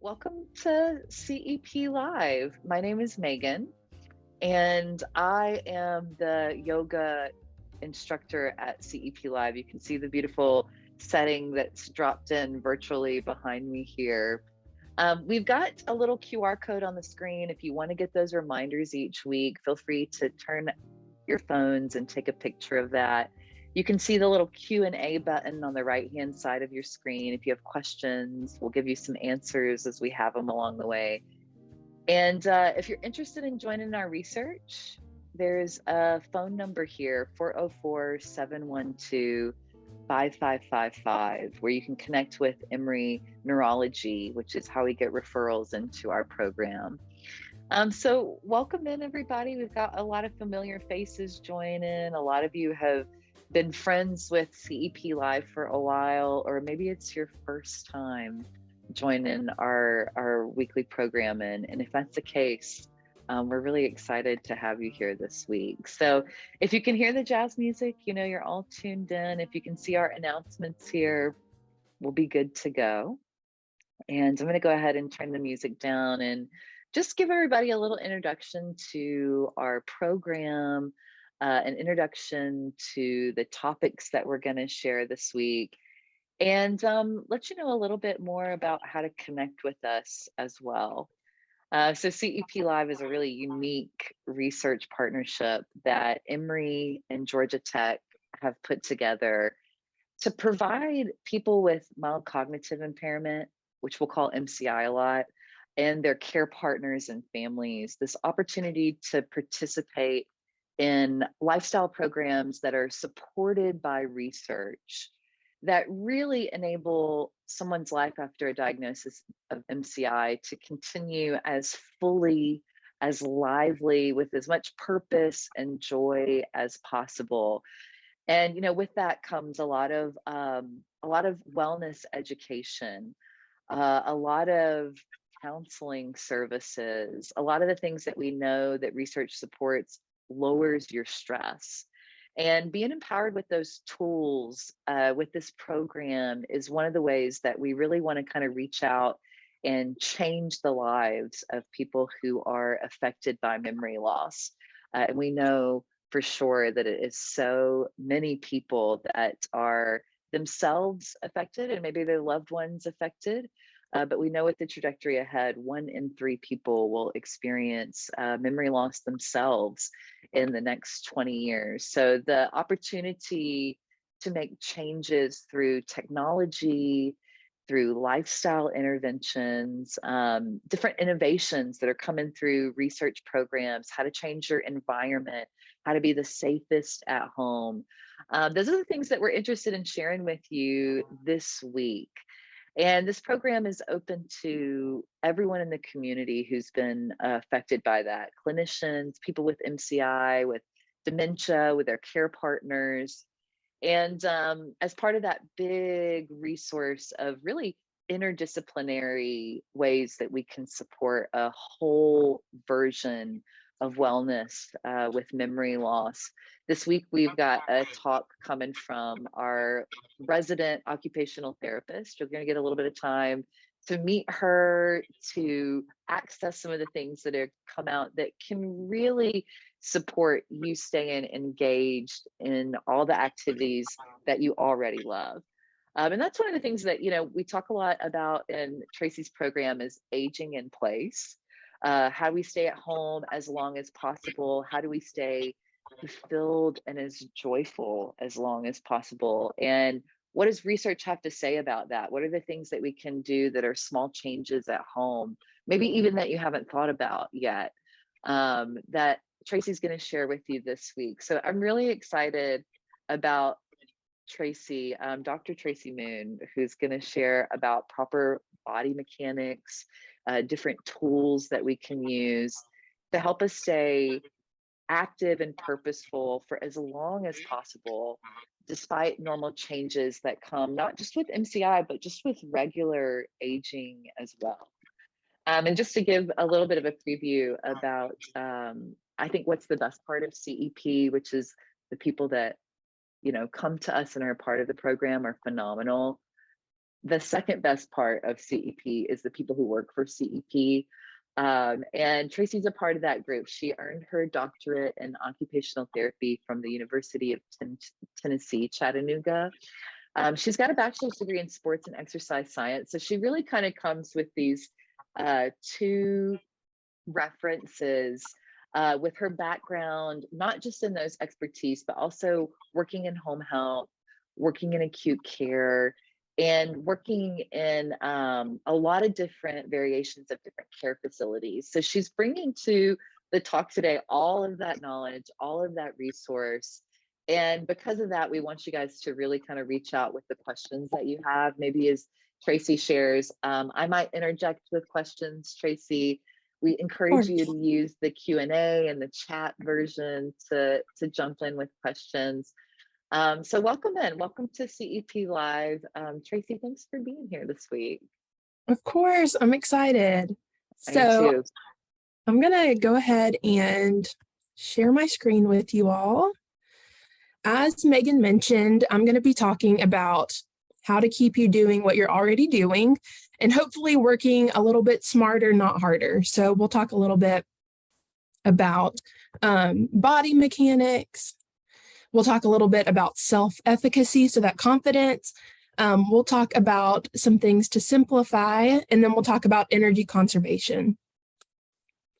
Welcome to CEP Live. My name is Megan, and I am the yoga instructor at CEP Live. You can see the beautiful setting that's dropped in virtually behind me here. We've got a little QR code on the screen. If you want to get those reminders each week, feel free to turn your phones and take a picture of that. You can see the little Q&A button on the right-hand side of your screen. If you have questions, we'll give you some answers as we have them along the way. And if you're interested in joining our research, there's a phone number here, 404-712-5555, where you can connect with Emory Neurology, which is how we get referrals into our program. So welcome in, everybody. We've got a lot of familiar faces joining. A lot of you have been friends with CEP Live for a while, or maybe it's your first time joining our weekly programming. And if that's the case, we're really excited to have you here this week. So if you can hear the jazz music, you know you're all tuned in. If you can see our announcements here, we'll be good to go. And I'm going to go ahead and turn the music down and just give everybody a little introduction to our program, an introduction to the topics that we're going to share this week, and let you know a little bit more about how to connect with us as well. So CEP Live is a really unique research partnership that Emory and Georgia Tech have put together to provide people with mild cognitive impairment, which we'll call MCI a lot, and their care partners and families, this opportunity to participate in lifestyle programs that are supported by research that really enable someone's life after a diagnosis of MCI to continue as fully, as lively, with as much purpose and joy as possible. And with that comes a lot of wellness education, a lot of counseling services, a lot of the things that we know that research supports lowers your stress. And being empowered with those tools with this program is one of the ways that we really want to kind of reach out and change the lives of people who are affected by memory loss. And we know for sure that it is so many people that are themselves affected and maybe their loved ones affected. But we know with the trajectory ahead, 1 in 3 people will experience memory loss themselves in the next 20 years. So the opportunity to make changes through technology, through lifestyle interventions, different innovations that are coming through research programs, how to change your environment, how to be the safest at home. Those are the things that we're interested in sharing with you this week. And this program is open to everyone in the community who's been affected by that. Clinicians, people with MCI, with dementia, with their care partners. And as part of that big resource of really interdisciplinary ways that we can support a whole version of wellness with memory loss. This week, we've got a talk coming from our resident occupational therapist. You're going to get a little bit of time to meet her, to access some of the things that have come out that can really support you staying engaged in all the activities that you already love. And that's one of the things that, we talk a lot about in Tracy's program is aging in place. How do we stay at home as long as possible? How do we stay fulfilled and as joyful as long as possible? And what does research have to say about that? What are the things that we can do that are small changes at home, maybe even that you haven't thought about yet, that Tracy's going to share with you this week? So I'm really excited about Tracy, Dr. Tracy Moon, who's going to share about proper body mechanics, different tools that we can use to help us stay active and purposeful for as long as possible, despite normal changes that come, not just with MCI, but just with regular aging as well. And just to give a little bit of a preview about, I think what's the best part of CEP, which is the people that come to us and are a part of the program are phenomenal. The second best part of CEP is the people who work for CEP. And Tracy's a part of that group. She earned her doctorate in occupational therapy from the University of Tennessee, Chattanooga. She's got a bachelor's degree in sports and exercise science. So she really kind of comes with these two references with her background, not just in those expertise, but also working in home health, working in acute care, and working in a lot of different variations of different care facilities. So she's bringing to the talk today all of that knowledge, all of that resource. And because of that, we want you guys to really kind of reach out with the questions that you have. Maybe as Tracy shares, I might interject with questions, Tracy. We encourage you to use the Q&A and the chat version to jump in with questions. So welcome to CEP Live. Tracy, thanks for being here this week. Of course, I'm excited. So I'm gonna go ahead and share my screen with you all. As Megan mentioned, I'm gonna be talking about how to keep you doing what you're already doing and hopefully working a little bit smarter, not harder. So we'll talk a little bit about body mechanics. We'll talk a little bit about self-efficacy, so that confidence. We'll talk about some things to simplify, and then we'll talk about energy conservation.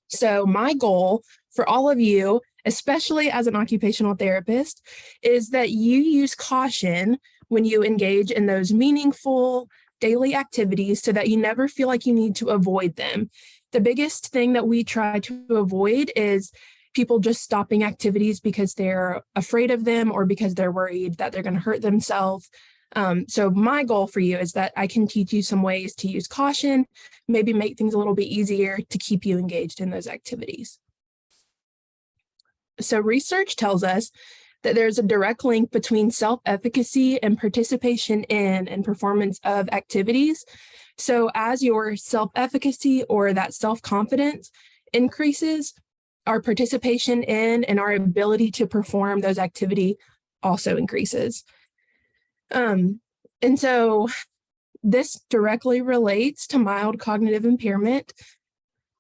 So my goal for all of you, especially as an occupational therapist, is that you use caution when you engage in those meaningful daily activities so that you never feel like you need to avoid them. The biggest thing that we try to avoid is people just stopping activities because they're afraid of them or because they're worried that they're going to hurt themselves. So my goal for you is that I can teach you some ways to use caution, maybe make things a little bit easier to keep you engaged in those activities. So research tells us that there's a direct link between self-efficacy and participation in and performance of activities. So as your self-efficacy or that self-confidence increases, our participation in and our ability to perform those activities also increases. And so this directly relates to mild cognitive impairment.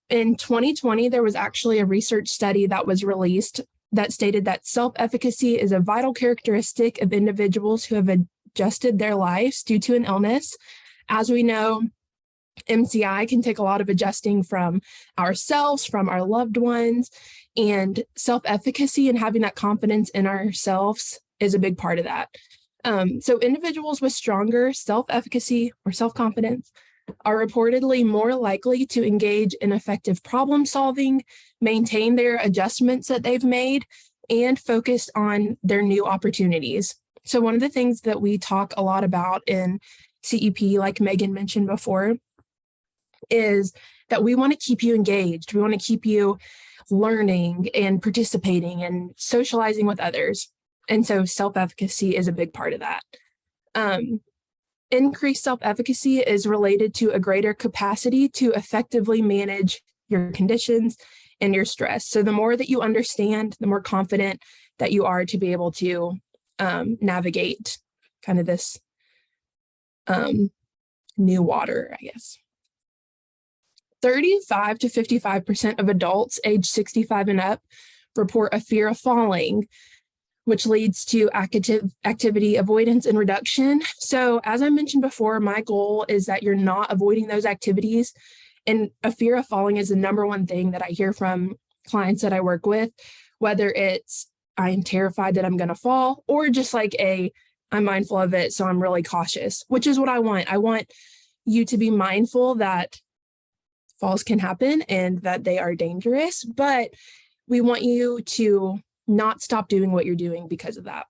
In 2020, there was actually a research study that was released that stated that self-efficacy is a vital characteristic of individuals who have adjusted their lives due to an illness. As we know, MCI can take a lot of adjusting from ourselves, from our loved ones, and self-efficacy and having that confidence in ourselves is a big part of that. So individuals with stronger self-efficacy or self-confidence are reportedly more likely to engage in effective problem solving, maintain their adjustments that they've made, and focus on their new opportunities. So one of the things that we talk a lot about in CEP, like Megan mentioned before, is that we want to keep you engaged. We want to keep you learning and participating and socializing with others. And so self-efficacy is a big part of that. Increased self-efficacy is related to a greater capacity to effectively manage your conditions and your stress. So the more that you understand, the more confident that you are to be able to navigate kind of this new water, I guess. 35 to 55% of adults age 65 and up report a fear of falling, which leads to activity avoidance and reduction. So as I mentioned before, my goal is that you're not avoiding those activities. And a fear of falling is the number one thing that I hear from clients that I work with, whether it's I'm terrified that I'm going to fall or just like I'm mindful of it, so I'm really cautious, which is what I want. I want you to be mindful that falls can happen and that they are dangerous, but we want you to not stop doing what you're doing because of that.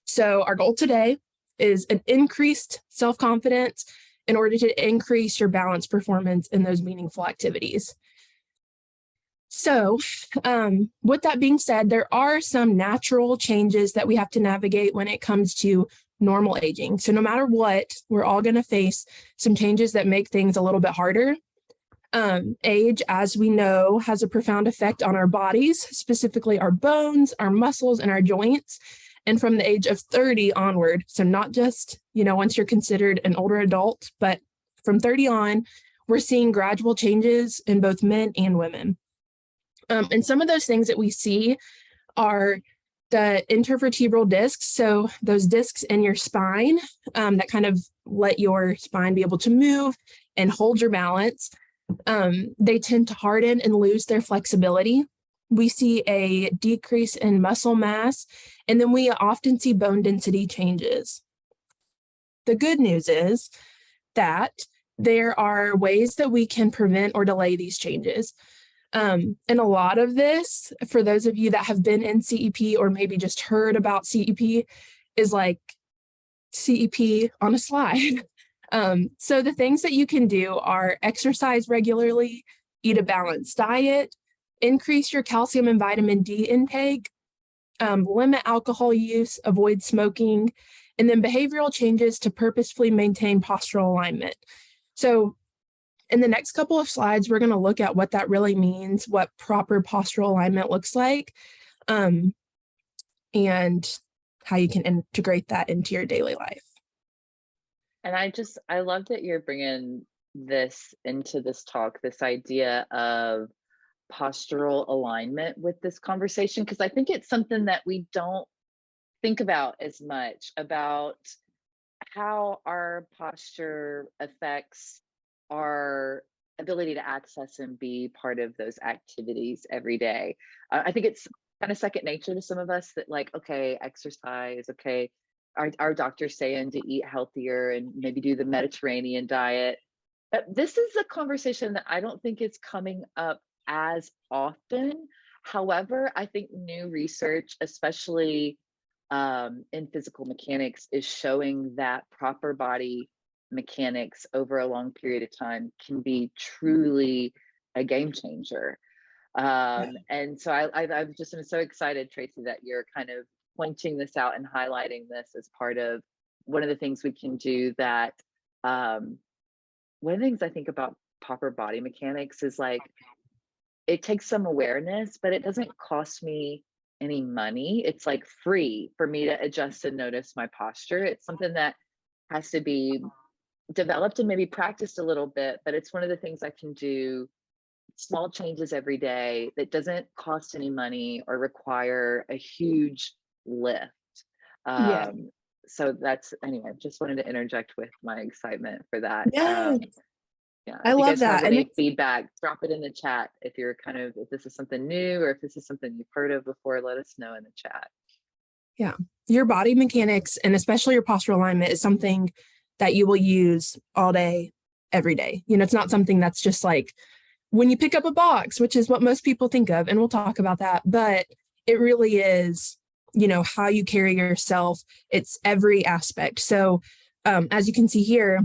So our goal today is an increased self-confidence in order to increase your balance performance in those meaningful activities. So with that being said, there are some natural changes that we have to navigate when it comes to normal aging. So no matter what, we're all going to face some changes that make things a little bit harder. Age, as we know, has a profound effect on our bodies, specifically our bones, our muscles, and our joints. and from the age of 30 onward. So not just, once you're considered an older adult, but from 30 on, we're seeing gradual changes in both men and women. And some of those things that we see are the intervertebral discs. So those discs in your spine that kind of let your spine be able to move and hold your balance. They tend to harden and lose their flexibility. We see a decrease in muscle mass, and then we often see bone density changes. The good news is that there are ways that we can prevent or delay these changes. And a lot of this, for those of you that have been in CEP or maybe just heard about CEP, is like CEP on a slide. So the things that you can do are exercise regularly, eat a balanced diet, increase your calcium and vitamin D intake, limit alcohol use, avoid smoking, and then behavioral changes to purposefully maintain postural alignment. So in the next couple of slides, we're going to look at what that really means, what proper postural alignment looks like, and how you can integrate that into your daily life. And I love that you're bringing this into this talk, this idea of postural alignment with this conversation, because I think it's something that we don't think about as much, about how our posture affects our ability to access and be part of those activities every day. I think it's kind of second nature to some of us that, like, okay, exercise, okay, our doctor's saying to eat healthier and maybe do the Mediterranean diet. But this is a conversation that I don't think is coming up as often. However, I think new research, especially in physical mechanics, is showing that proper body mechanics over a long period of time can be truly a game changer. And so I've just been so excited, Tracy, that you're kind of pointing this out and highlighting this as part of one of the things we can do. That one of the things I think about proper body mechanics is, like, it takes some awareness, but it doesn't cost me any money. It's like free for me to adjust and notice my posture. It's something that has to be developed and maybe practiced a little bit, but it's one of the things I can do, small changes every day, that doesn't cost any money or require a huge lift. So that's, anyway, just wanted to interject with my excitement for that. Yeah, yeah, I if you love guys that. have any feedback, drop it in the chat. If this is something new, or if this is something you've heard of before, let us know in the chat. Yeah, your body mechanics, and especially your postural alignment, is something that you will use all day, every day. It's not something that's just like when you pick up a box, which is what most people think of, and we'll talk about that, but it really is, how you carry yourself. It's every aspect. So as you can see here,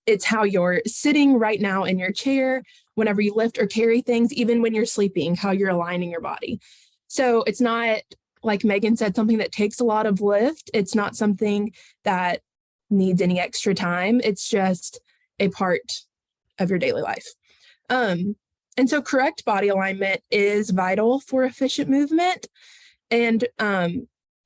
it's how you're sitting right now in your chair, whenever you lift or carry things, even when you're sleeping, how you're aligning your body. So it's not, like Megan said, something that takes a lot of lift. It's not something that needs any extra time. It's just a part of your daily life. And so correct body alignment is vital for efficient movement, and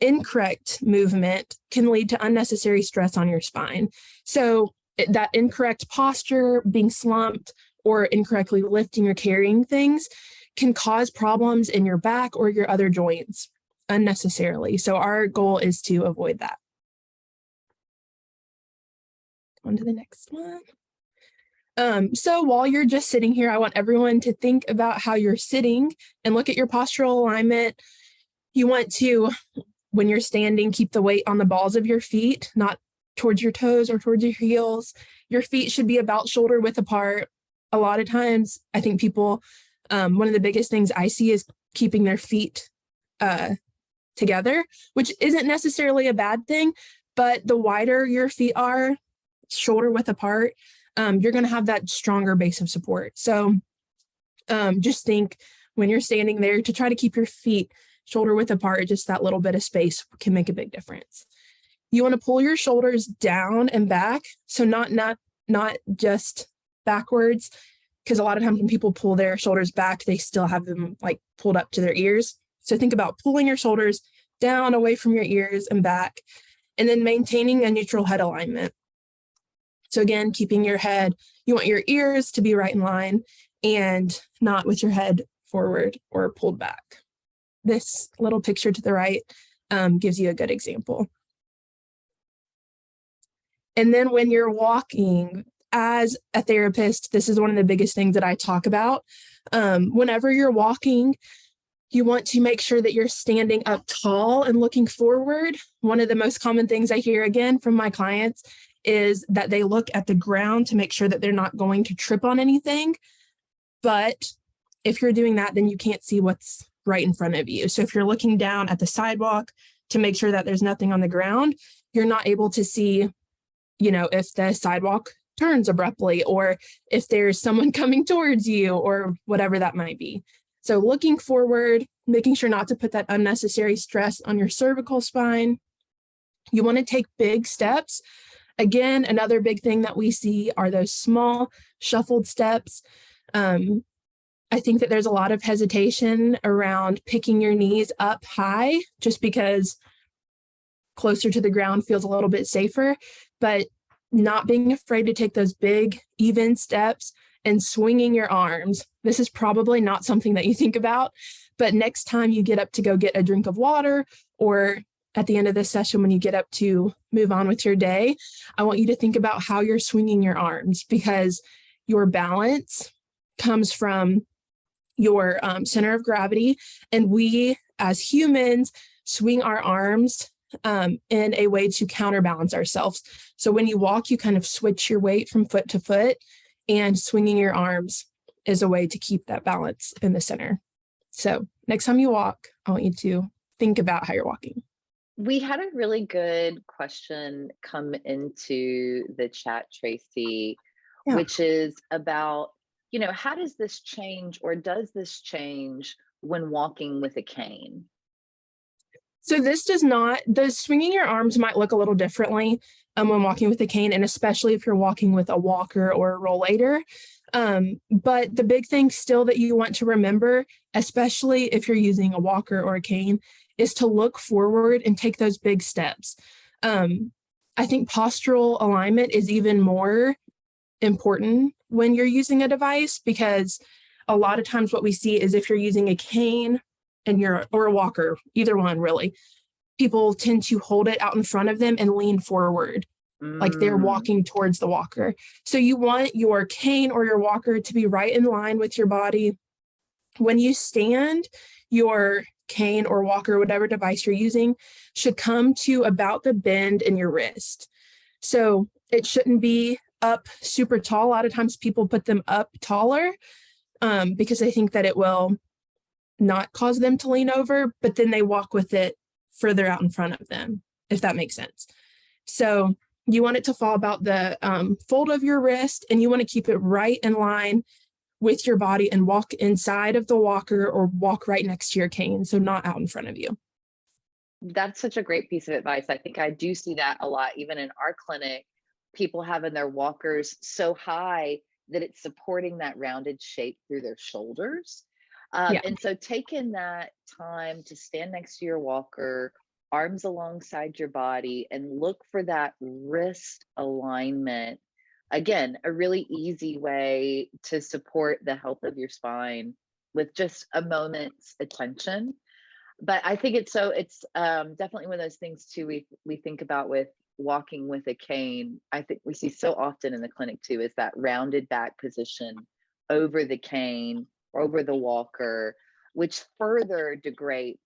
incorrect movement can lead to unnecessary stress on your spine. So that incorrect posture, being slumped, or incorrectly lifting or carrying things can cause problems in your back or your other joints unnecessarily. So our goal is to avoid that. On to the next one. So while you're just sitting here, I want everyone to think about how you're sitting and look at your postural alignment. You want to, when you're standing, keep the weight on the balls of your feet, not towards your toes or towards your heels. Your feet should be about shoulder width apart. A lot of times, I think people, one of the biggest things I see is keeping their feet together, which isn't necessarily a bad thing, but the wider your feet are, shoulder width apart, you're going to have that stronger base of support. So just think when you're standing there to try to keep your feet shoulder width apart, just that little bit of space can make a big difference. You want to pull your shoulders down and back. So not just backwards, because a lot of times when people pull their shoulders back, they still have them like pulled up to their ears. So think about pulling your shoulders down away from your ears and back, and then maintaining a neutral head alignment. So again, keeping your head, you want your ears to be right in line and not with your head forward or pulled back. This little picture to the right gives you a good example. And then when you're walking, as a therapist, this is one of the biggest things that I talk about. Whenever you're walking, you want to make sure that you're standing up tall and looking forward. One of the most common things I hear again from my clients is that they look at the ground to make sure that they're not going to trip on anything. But if you're doing that, then you can't see what's right in front of you. So if you're looking down at the sidewalk to make sure that there's nothing on the ground, you're not able to see, if the sidewalk turns abruptly or if there's someone coming towards you or whatever that might be. So looking forward, making sure not to put that unnecessary stress on your cervical spine. You want to take big steps. Again, another big thing that we see are those small shuffled steps. I think that there's a lot of hesitation around picking your knees up high just because closer to the ground feels a little bit safer, but not being afraid to take those big, even steps and swinging your arms. This is probably not something that you think about, but next time you get up to go get a drink of water, or at the end of this session, when you get up to move on with your day, I want you to think about how you're swinging your arms, because your balance comes from your center of gravity. And we as humans swing our arms in a way to counterbalance ourselves. So when you walk, you kind of switch your weight from foot to foot, and swinging your arms is a way to keep that balance in the center. So next time you walk, I want you to think about how you're walking. We had a really good question come into the chat, Tracy, which is about, how does this change, or does this change when walking with a cane? So this does not, the swinging your arms might look a little differently when walking with a cane, and especially if you're walking with a walker or a rollator. But the big thing still that you want to remember, especially if you're using a walker or a cane, is to look forward and take those big steps. I think postural alignment is even more important when you're using a device, because a lot of times what we see is if you're using a cane or a walker, either one really, people tend to hold it out in front of them and lean forward like they're walking towards the walker. So you want your cane or your walker to be right in line with your body. When you stand, your cane or walker, whatever device you're using, should come to about the bend in your wrist. So it shouldn't be up super tall. A lot of times people put them up taller because they think that it will not cause them to lean over, but then they walk with it further out in front of them, if that makes sense. So you want it to fall about the fold of your wrist, and you want to keep it right in line with your body and walk inside of the walker or walk right next to your cane, so not out in front of you. That's such a great piece of advice. I think I do see that a lot, even in our clinic, people having their walkers so high that it's supporting that rounded shape through their shoulders. And so taking that time to stand next to your walker, arms alongside your body, and look for that wrist alignment. Again, a really easy way to support the health of your spine with just a moment's attention. But I think it's definitely one of those things too, we think about with walking with a cane. I think we see so often in the clinic too, is that rounded back position over the cane, over the walker, which further degrades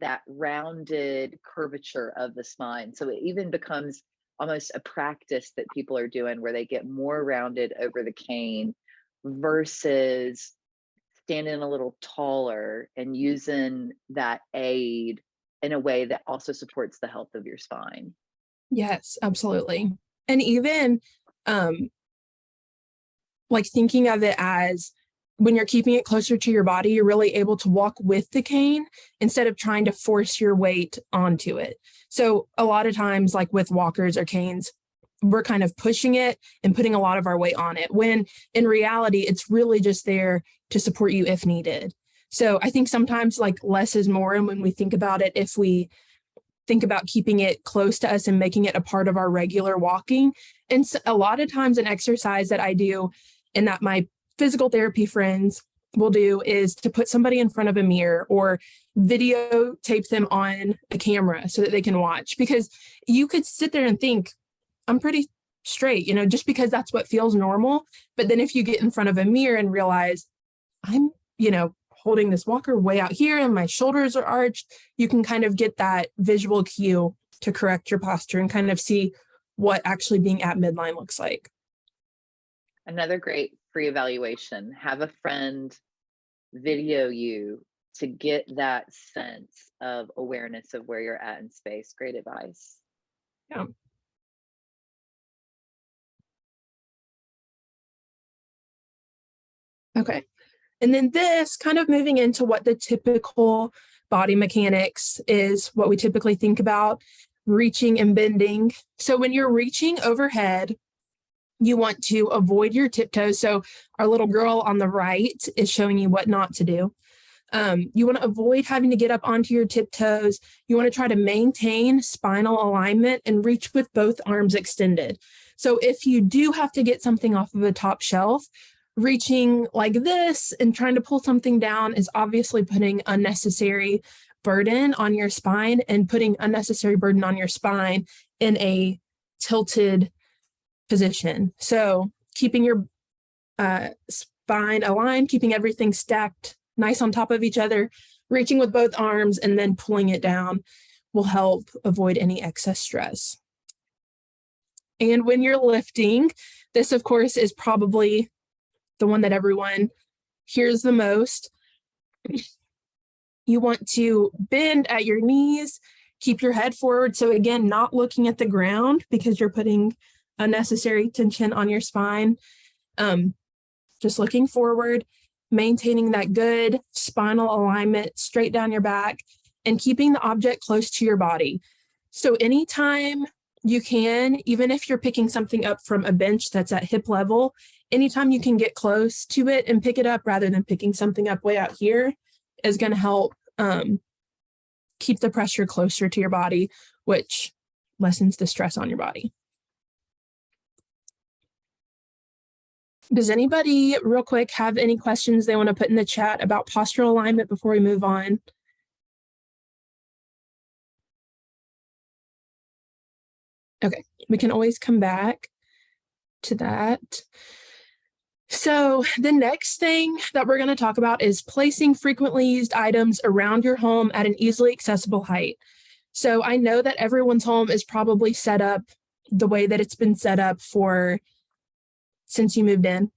that rounded curvature of the spine. So it even becomes almost a practice that people are doing, where they get more rounded over the cane versus standing a little taller and using that aid in a way that also supports the health of your spine. Yes, absolutely. And even like thinking of it as when you're keeping it closer to your body, you're really able to walk with the cane instead of trying to force your weight onto it. So a lot of times, like with walkers or canes, we're kind of pushing it and putting a lot of our weight on it, when in reality, it's really just there to support you if needed. So I think sometimes like less is more. And when we think about it, if we think about keeping it close to us and making it a part of our regular walking. And so a lot of times an exercise that I do and that my physical therapy friends will do is to put somebody in front of a mirror or videotape them on a camera so that they can watch, because you could sit there and think, I'm pretty straight, just because that's what feels normal. But then if you get in front of a mirror and realize I'm, holding this walker way out here and my shoulders are arched, you can kind of get that visual cue to correct your posture and kind of see what actually being at midline looks like. Another great free evaluation, have a friend video you to get that sense of awareness of where you're at in space. Great advice. Yeah. Okay. And then this kind of moving into what the typical body mechanics is, what we typically think about, reaching and bending. So when you're reaching overhead, you want to avoid your tiptoes. So our little girl on the right is showing you what not to do. You want to avoid having to get up onto your tiptoes. You want to try to maintain spinal alignment and reach with both arms extended. So if you do have to get something off of a top shelf, reaching like this and trying to pull something down is obviously putting unnecessary burden on your spine and putting unnecessary burden on your spine in a tilted position. So keeping your spine aligned, keeping everything stacked nice on top of each other, reaching with both arms and then pulling it down will help avoid any excess stress. And when you're lifting, this of course is probably the one that everyone hears the most. You want to bend at your knees, keep your head forward. So again, not looking at the ground because you're putting unnecessary tension on your spine. Just looking forward, maintaining that good spinal alignment straight down your back and keeping the object close to your body. So anytime you can, even if you're picking something up from a bench that's at hip level, anytime you can get close to it and pick it up rather than picking something up way out here is going to help keep the pressure closer to your body, which lessens the stress on your body. Does anybody real quick have any questions they want to put in the chat about postural alignment before we move on? Okay, we can always come back to that. So the next thing that we're going to talk about is placing frequently used items around your home at an easily accessible height. So I know that everyone's home is probably set up the way that it's been set up since you moved in.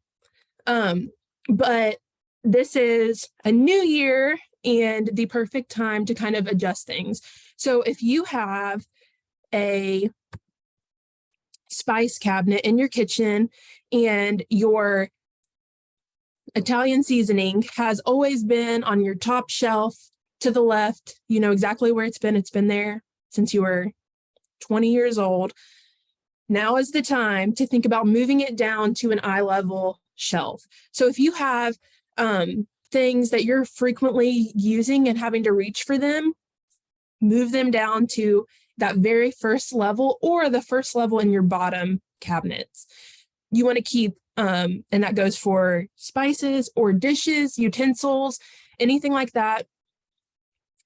But this is a new year and the perfect time to kind of adjust things. So if you have a spice cabinet in your kitchen and your Italian seasoning has always been on your top shelf to the left, you know exactly where it's been there since you were 20 years old. Now is the time to think about moving it down to an eye level shelf. So if you have things that you're frequently using and having to reach for them, move them down to that very first level or the first level in your bottom cabinets. You want to keep, and that goes for spices or dishes, utensils, anything like that.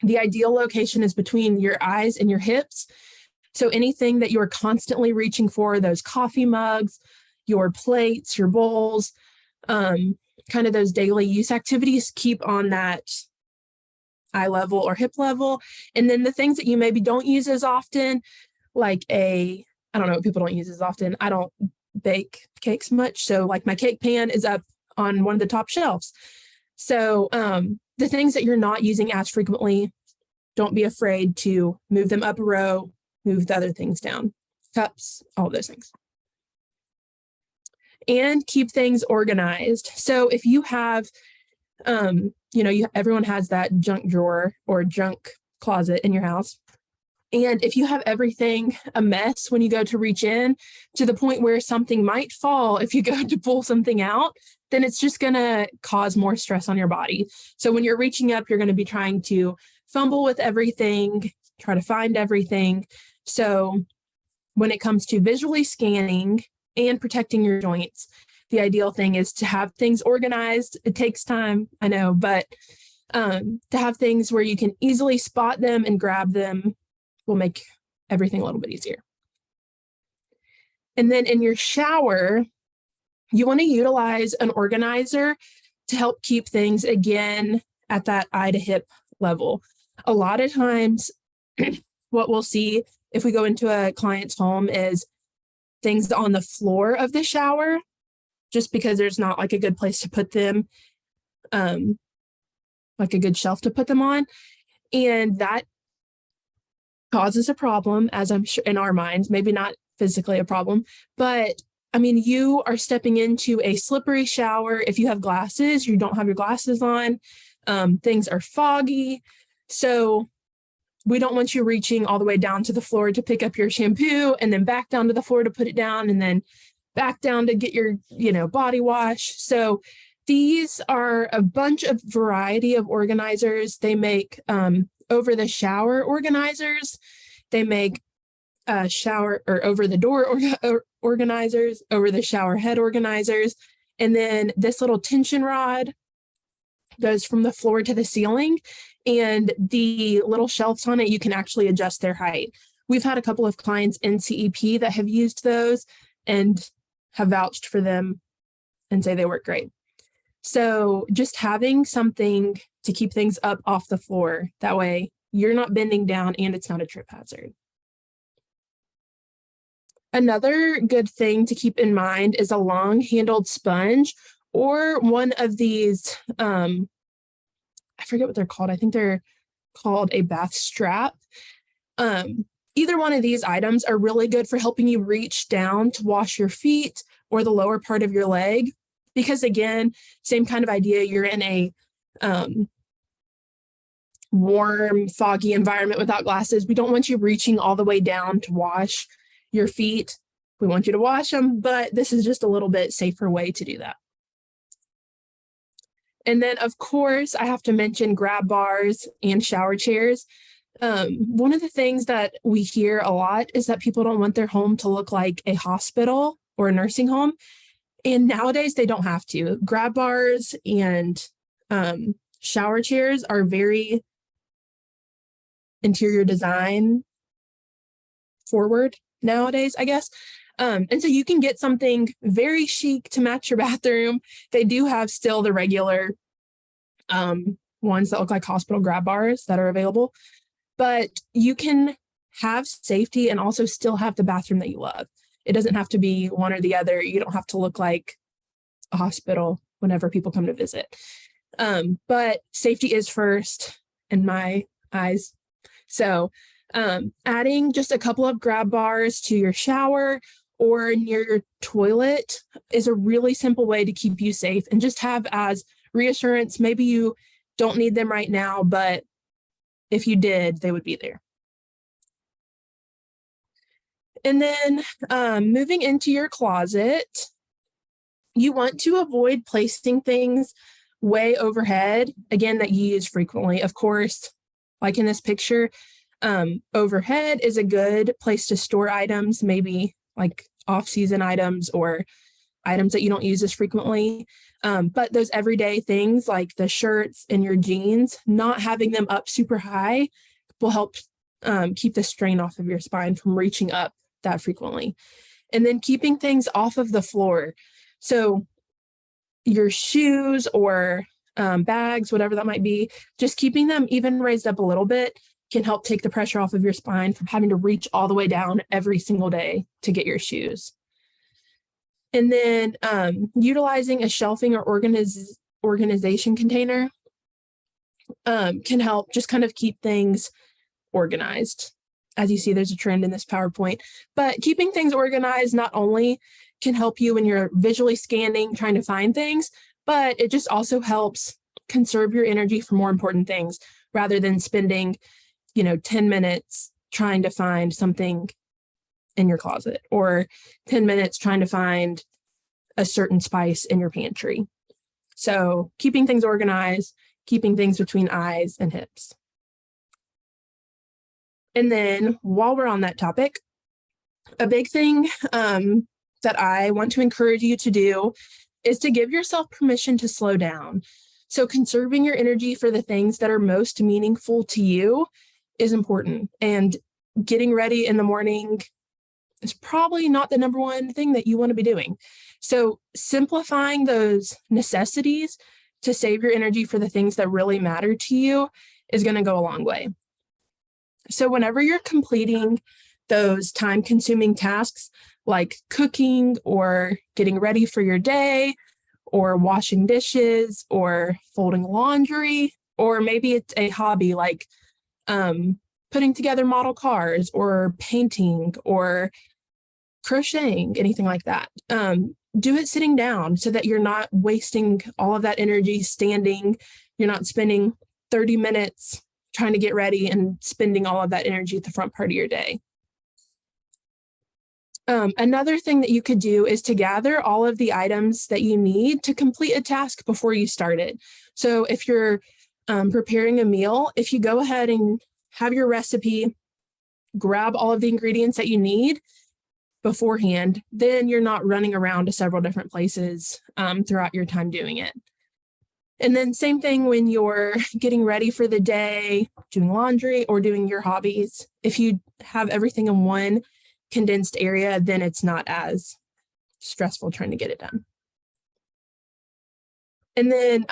The ideal location is between your eyes and your hips. So anything that you're constantly reaching for, those coffee mugs, your plates, your bowls, kind of those daily use activities, keep on that eye level or hip level. And then the things that you maybe don't use as often, like I don't know what people don't use as often. I don't bake cakes much. So like my cake pan is up on one of the top shelves. So the things that you're not using as frequently, don't be afraid to move them up a row, move the other things down, cups, all of those things. And keep things organized. So if you have, everyone has that junk drawer or junk closet in your house. And if you have everything a mess when you go to reach in to the point where something might fall if you go to pull something out, then it's just going to cause more stress on your body. So when you're reaching up, you're going to be trying to fumble with everything, try to find everything. So when it comes to visually scanning and protecting your joints, the ideal thing is to have things organized. It takes time, I know, but to have things where you can easily spot them and grab them will make everything a little bit easier. And then in your shower, you want to utilize an organizer to help keep things, again, at that eye to hip level. A lot of times, what we'll see if we go into a client's home is things on the floor of the shower, just because there's not like a good place to put them, like a good shelf to put them on. And that causes a problem, as I'm sure in our minds, maybe not physically a problem, but I mean, you are stepping into a slippery shower. If you have glasses, you don't have your glasses on. Things are foggy. So we don't want you reaching all the way down to the floor to pick up your shampoo and then back down to the floor to put it down and then back down to get your, body wash. So these are a bunch of variety of organizers. They make over the shower organizers. They make shower or over the door organizers, over the shower head organizers. And then this little tension rod goes from the floor to the ceiling, and the little shelves on it, you can actually adjust their height. We've had a couple of clients in CEP that have used those and have vouched for them and say they work great. So just having something to keep things up off the floor, that way you're not bending down and it's not a trip hazard. Another good thing to keep in mind is a long-handled sponge or one of these, I forget what they're called. I think they're called a bath strap. Either one of these items are really good for helping you reach down to wash your feet or the lower part of your leg. Because again, same kind of idea, you're in a warm, foggy environment without glasses. We don't want you reaching all the way down to wash your feet. We want you to wash them, but this is just a little bit safer way to do that. And then, of course, I have to mention grab bars and shower chairs. One of the things that we hear a lot is that people don't want their home to look like a hospital or a nursing home. And nowadays, they don't have to. Grab bars and shower chairs are very interior design forward nowadays, I guess. And so you can get something very chic to match your bathroom. They do have still the regular ones that look like hospital grab bars that are available, but you can have safety and also still have the bathroom that you love. It doesn't have to be one or the other. You don't have to look like a hospital whenever people come to visit. But safety is first in my eyes. So adding just a couple of grab bars to your shower or near your toilet is a really simple way to keep you safe and just have as reassurance. Maybe you don't need them right now, but if you did, they would be there. And then moving into your closet, you want to avoid placing things way overhead, again, that you use frequently. Of course, like in this picture, overhead is a good place to store items, maybe like off-season items or items that you don't use as frequently. But those everyday things like the shirts and your jeans, not having them up super high will help keep the strain off of your spine from reaching up that frequently. And then keeping things off of the floor. So your shoes or bags, whatever that might be, just keeping them even raised up a little bit can help take the pressure off of your spine from having to reach all the way down every single day to get your shoes. And then utilizing a shelving or organization container can help just kind of keep things organized. As you see, there's a trend in this PowerPoint, but keeping things organized not only can help you when you're visually scanning, trying to find things, but it just also helps conserve your energy for more important things rather than spending, 10 minutes trying to find something in your closet or 10 minutes trying to find a certain spice in your pantry. So keeping things organized, keeping things between eyes and hips. And then while we're on that topic, a big thing that I want to encourage you to do is to give yourself permission to slow down. So conserving your energy for the things that are most meaningful to you is important. And getting ready in the morning is probably not the number one thing that you want to be doing. So simplifying those necessities to save your energy for the things that really matter to you is going to go a long way. So whenever you're completing those time-consuming tasks like cooking or getting ready for your day or washing dishes or folding laundry, or maybe it's a hobby like putting together model cars or painting or crocheting, anything like that. Do it sitting down so that you're not wasting all of that energy standing. You're not spending 30 minutes trying to get ready and spending all of that energy at the front part of your day. Another thing that you could do is to gather all of the items that you need to complete a task before you start it. So if you're preparing a meal, if you go ahead and have your recipe, grab all of the ingredients that you need beforehand, then you're not running around to several different places throughout your time doing it. And then same thing when you're getting ready for the day, doing laundry or doing your hobbies. If you have everything in one condensed area, then it's not as stressful trying to get it done. And then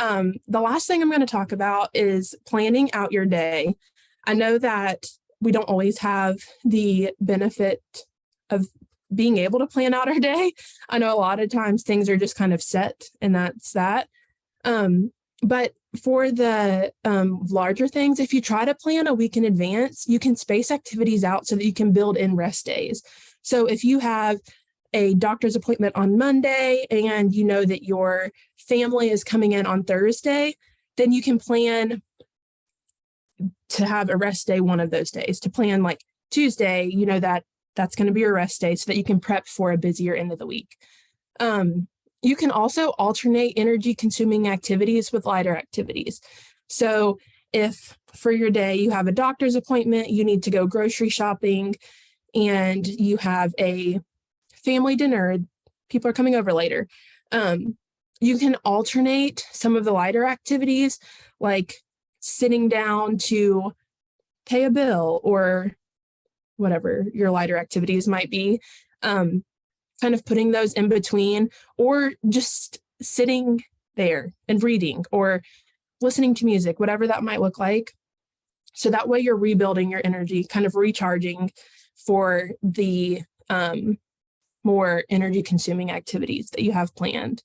the last thing I'm going to talk about is planning out your day. I know that we don't always have the benefit of being able to plan out our day. I know a lot of times things are just kind of set and that's that. But for the larger things, if you try to plan a week in advance, you can space activities out so that you can build in rest days. So if you have a doctor's appointment on Monday and you know that your family is coming in on Thursday, then you can plan to have a rest day one of those days. To plan like Tuesday, you know that that's going to be your rest day so that you can prep for a busier end of the week. You can also alternate energy consuming activities with lighter activities. So if for your day you have a doctor's appointment, you need to go grocery shopping, and you have a family dinner, people are coming over later, you can alternate some of the lighter activities like sitting down to pay a bill or whatever your lighter activities might be. Kind of putting those in between, or just sitting there and reading or listening to music, whatever that might look like. So that way you're rebuilding your energy, kind of recharging for the more energy consuming activities that you have planned.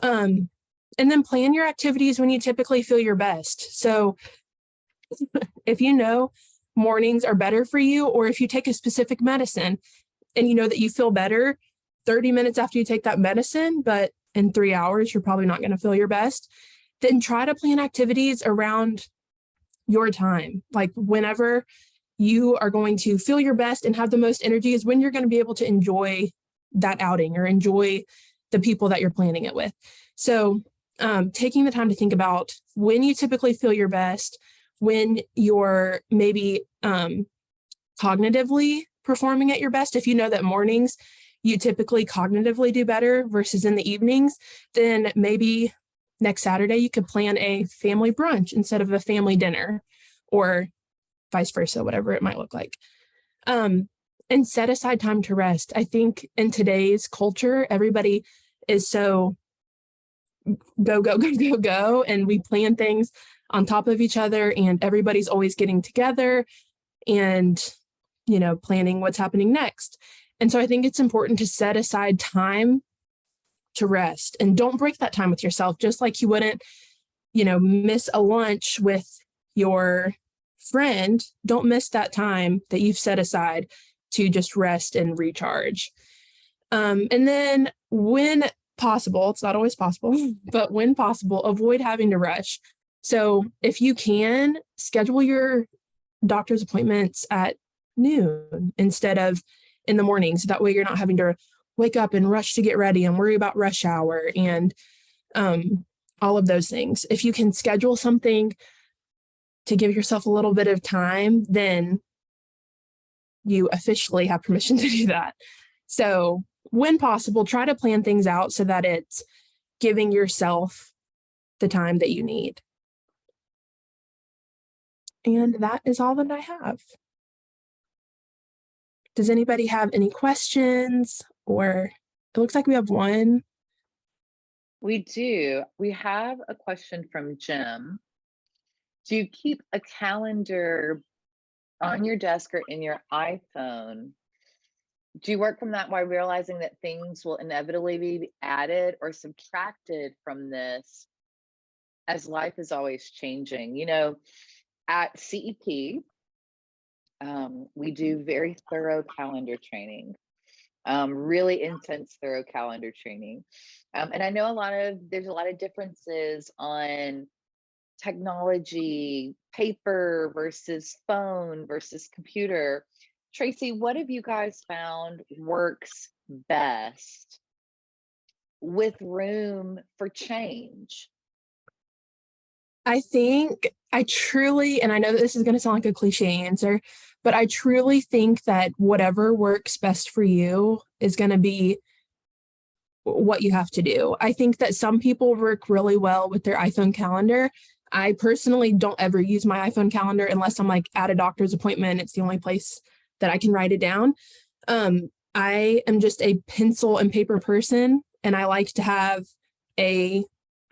And then plan your activities when you typically feel your best. So if you know mornings are better for you, or if you take a specific medicine and you know that you feel better 30 minutes after you take that medicine, but in 3 hours, you're probably not going to feel your best, then try to plan activities around your time. Like whenever you are going to feel your best and have the most energy is when you're going to be able to enjoy that outing or enjoy the people that you're planning it with. So taking the time to think about when you typically feel your best, when you're maybe cognitively performing at your best. If you know that mornings you typically cognitively do better versus in the evenings, then maybe next Saturday you could plan a family brunch instead of a family dinner, or vice versa, whatever it might look like. And set aside time to rest. I think in today's culture, everybody is so go, go, go, go, go, and we plan things on top of each other, and everybody's always getting together and planning what's happening next. And so I think it's important to set aside time to rest, and don't break that time with yourself, just like you wouldn't, miss a lunch with your friend. Don't miss that time that you've set aside to just rest and recharge. And then when possible, it's not always possible, but when possible, avoid having to rush. So if you can, schedule your doctor's appointments at noon instead of in the morning. So that way you're not having to wake up and rush to get ready and worry about rush hour and all of those things. If you can schedule something to give yourself a little bit of time, then you officially have permission to do that. So when possible, try to plan things out so that it's giving yourself the time that you need. And that is all that I have. Does anybody have any questions? Or it looks like we have one. We do. We have a question from Jim. Do you keep a calendar on your desk or in your iPhone? Do you work from that while realizing that things will inevitably be added or subtracted from this as life is always changing? You know, at CEP, we do very thorough calendar training, really intense, thorough calendar training. And I know there's a lot of differences on technology, paper versus phone versus computer. Tracy, what have you guys found works best with room for change? I think I truly, and I know that this is going to sound like a cliche answer, but I truly think that whatever works best for you is going to be what you have to do. I think that some people work really well with their iPhone calendar. I personally don't ever use my iPhone calendar unless I'm like at a doctor's appointment. It's the only place that I can write it down. I am just a pencil and paper person, and I like to have a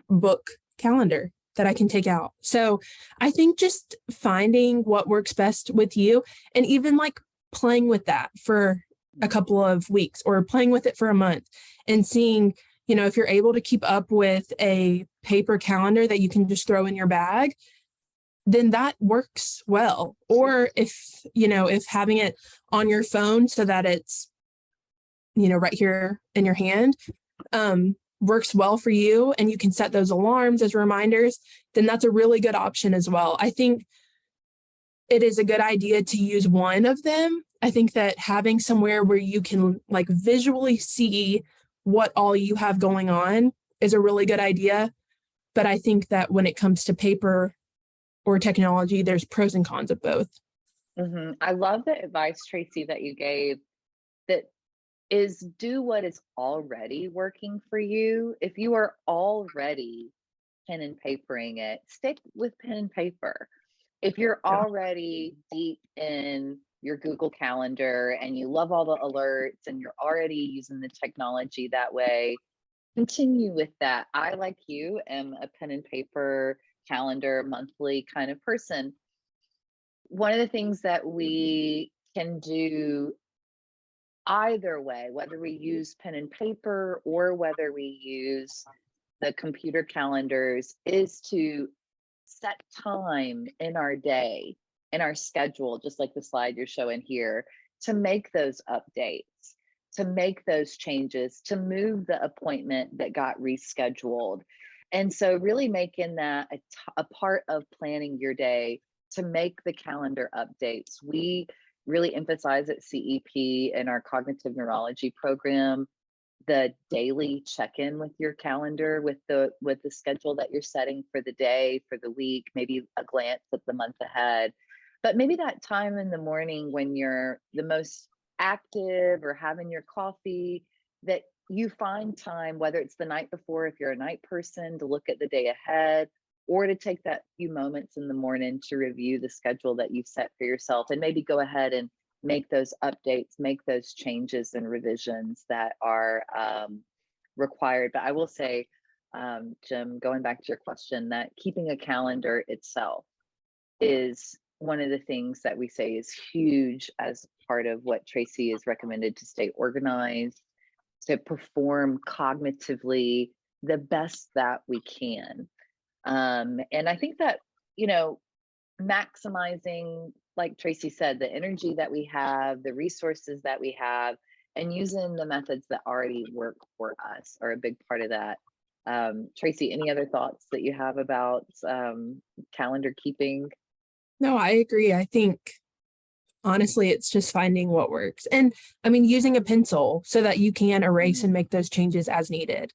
book calendar that I can take out. So I think just finding what works best with you, and even like playing with that for a couple of weeks or playing with it for a month and seeing, you know, if you're able to keep up with a paper calendar that you can just throw in your bag, then that works well. Or if, you know, if having it on your phone so that it's, you know, right here in your hand, works well for you and you can set those alarms as reminders, then that's a really good option as well. I think it is a good idea to use one of them. I think that having somewhere where you can like visually see what all you have going on is a really good idea. But I think that when it comes to paper or technology, there's pros and cons of both. Mm-hmm. I love the advice, Tracy, that you gave, that is do what is already working for you. If you are already pen and papering it, stick with pen and paper. If you're already deep in your Google Calendar and you love all the alerts and you're already using the technology that way, continue with that. I, like you, am a pen and paper calendar monthly kind of person. One of the things that we can do either way, whether we use pen and paper or whether we use the computer calendars, is to set time in our day, in our schedule, just like the slide you're showing here, to make those updates, to make those changes, to move the appointment that got rescheduled. And so really making that a part of planning your day, to make the calendar updates. We really emphasize at CEP in our cognitive neurology program the daily check-in with your calendar, with the schedule that you're setting for the day, for the week, maybe a glance at the month ahead. But maybe that time in the morning when you're the most active or having your coffee, that you find time, whether it's the night before, if you're a night person, to look at the day ahead, or to take that few moments in the morning to review the schedule that you've set for yourself, and maybe go ahead and make those updates, make those changes and revisions that are required. But I will say, Jim, going back to your question, that keeping a calendar itself is one of the things that we say is huge as part of what Tracy is recommended to stay organized, to perform cognitively the best that we can. And I think that, you know, maximizing, like Tracy said, the energy that we have, the resources that we have, and using the methods that already work for us are a big part of that. Tracy, any other thoughts that you have about calendar keeping? No, I agree. I think honestly, it's just finding what works. And I mean, using a pencil so that you can erase and make those changes as needed.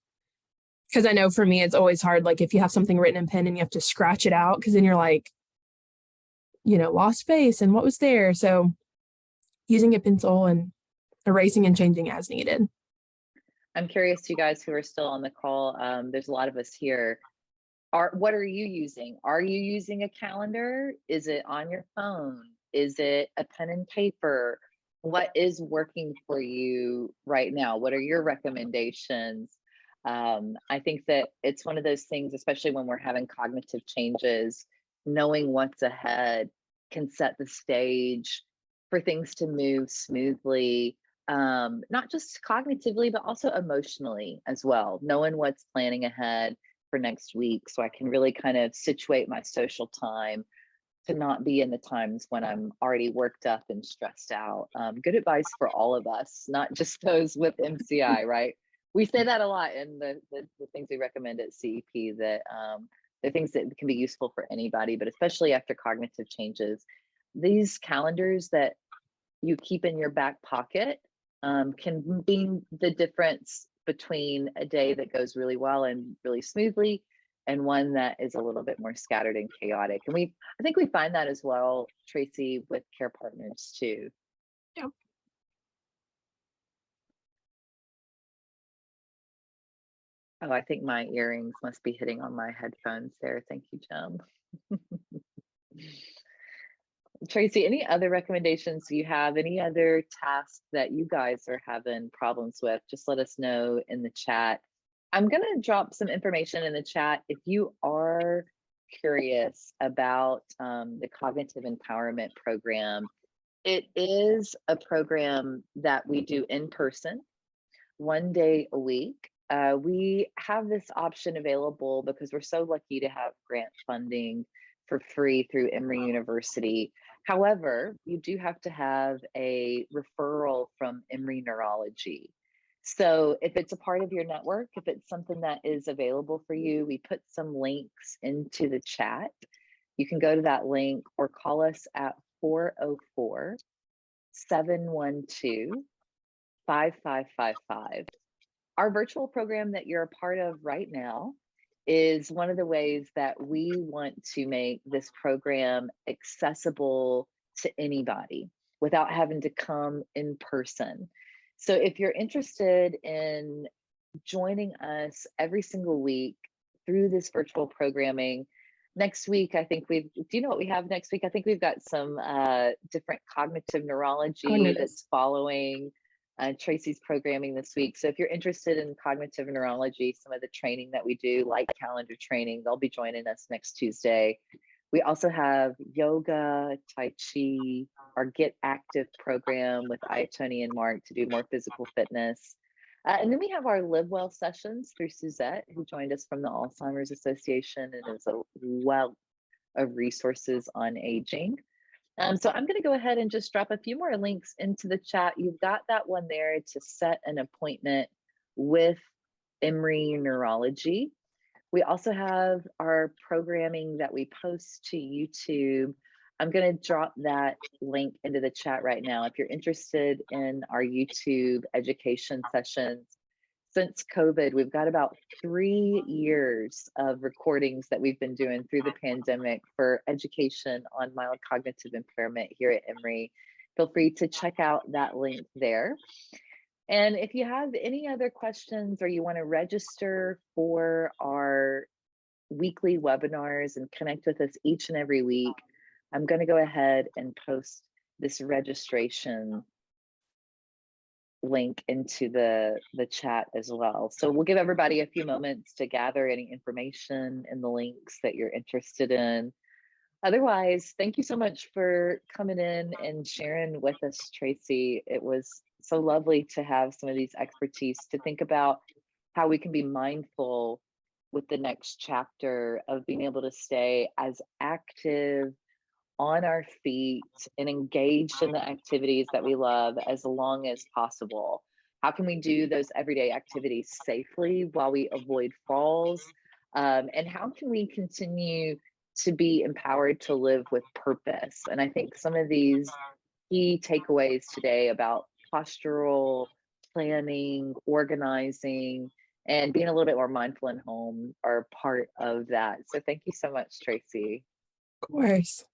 Because I know for me, it's always hard. Like if you have something written in pen and you have to scratch it out, because then you're like, lost space and what was there. So using a pencil and erasing and changing as needed. I'm curious, you guys who are still on the call, there's a lot of us here. What are you using? Are you using a calendar? Is it on your phone? Is it a pen and paper? What is working for you right now? What are your recommendations? I think that it's one of those things, especially when we're having cognitive changes, knowing what's ahead can set the stage for things to move smoothly, not just cognitively, but also emotionally as well, knowing what's planning ahead for next week, so I can really kind of situate my social time to not be in the times when I'm already worked up and stressed out. Good advice for all of us, not just those with MCI, right? We say that a lot in the things we recommend at CEP, that the things that can be useful for anybody, but especially after cognitive changes. These calendars that you keep in your back pocket can be the difference between a day that goes really well and really smoothly and one that is a little bit more scattered and chaotic. And I think we find that as well, Tracy, with care partners too. Yeah. Oh, I think my earrings must be hitting on my headphones there. Thank you, Jim. Tracy, any other recommendations you have? Any other tasks that you guys are having problems with? Just let us know in the chat. I'm going to drop some information in the chat. If you are curious about the Cognitive Empowerment Program, it is a program that we do in person, 1 day a week. We have this option available because we're so lucky to have grant funding for free through Emory University. However, you do have to have a referral from Emory Neurology. So if it's a part of your network, if it's something that is available for you, we put some links into the chat. You can go to that link or call us at 404-712-5555. Our virtual program that you're a part of right now is one of the ways that we want to make this program accessible to anybody without having to come in person. So if you're interested in joining us every single week through this virtual programming, next week, I think do you know what we have next week? I think we've got some different cognitive neurology that's following Tracy's programming this week. So if you're interested in cognitive neurology, some of the training that we do, like calendar training, they'll be joining us next Tuesday. We also have yoga, Tai Chi, our Get Active program with Tony and Mark to do more physical fitness. And then we have our Live Well sessions through Suzette, who joined us from the Alzheimer's Association and is a wealth of resources on aging. So I'm going to go ahead and just drop a few more links into the chat. You've got that one there to set an appointment with Emory Neurology. We also have our programming that we post to YouTube. I'm going to drop that link into the chat right now. If you're interested in our YouTube education sessions, since COVID, we've got about 3 years of recordings that we've been doing through the pandemic for education on mild cognitive impairment here at Emory. Feel free to check out that link there. And if you have any other questions or you want to register for our weekly webinars and connect with us each and every week, I'm going to go ahead and post this registration link into the chat as well. So we'll give everybody a few moments to gather any information in the links that you're interested in. Otherwise, thank you so much for coming in and sharing with us, Tracy. It was so lovely to have some of these expertise to think about how we can be mindful with the next chapter of being able to stay as active on our feet and engaged in the activities that we love as long as possible. How can we do those everyday activities safely while we avoid falls? And how can we continue to be empowered to live with purpose? And I think some of these key takeaways today about postural planning, organizing, and being a little bit more mindful in home are part of that. So thank you so much, Tracy. Of course.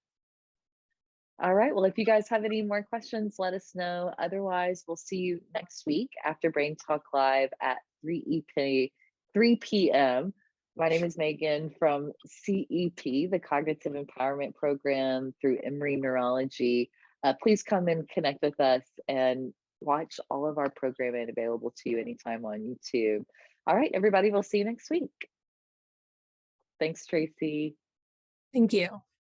All right. Well, if you guys have any more questions, let us know. Otherwise, we'll see you next week after Brain Talk Live at 3 p.m. My name is Megan from CEP, the Cognitive Empowerment Program through Emory Neurology. Please come and connect with us and watch all of our programming available to you anytime on YouTube. All right, everybody, we'll see you next week. Thanks, Tracy. Thank you.